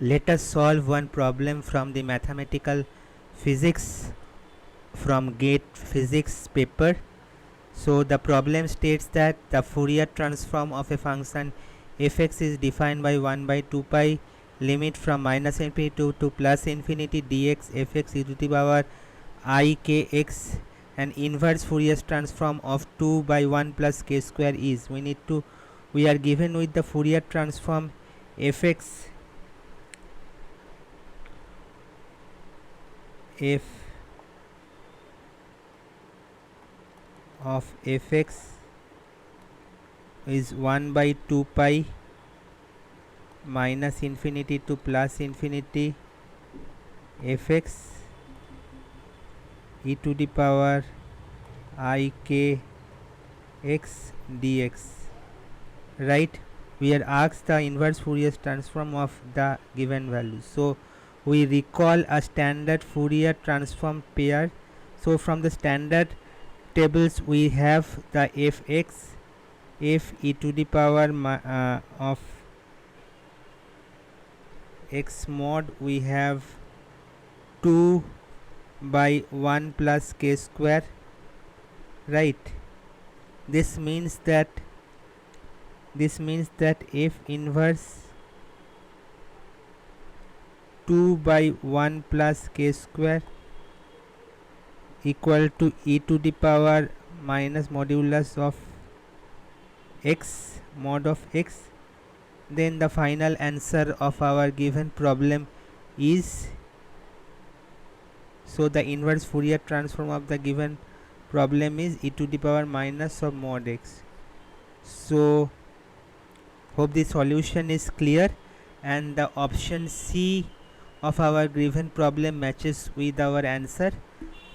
Let us solve one problem from the mathematical physics from GATE physics paper. So the problem states that the Fourier transform of a function fx is defined by 1 by 2 pi limit from minus infinity to plus infinity dx fx e to the power I kx, and inverse Fourier transform of 2 by 1 plus k square is. We are given with the Fourier transform fx f of fx is 1 by 2 pi minus infinity to plus infinity fx e to the power I k x dx. Right, we are asked the inverse Fourier transform of the given value. So we recall a standard Fourier transform pair. So from the standard tables we have the fx f e to the power of x mod, we have 2 by 1 plus k square. Right, this means that f inverse 2 by 1 plus k square equal to e to the power minus modulus of x mod of x. Then the final answer of our given problem is, so the inverse Fourier transform of the given problem is e to the power minus of mod x. So hope the solution is clear, and the option C of our given problem matches with our answer.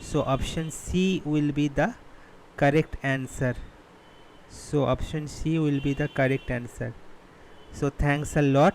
So option C will be the correct answer. So option C will be the correct answer. So thanks a lot.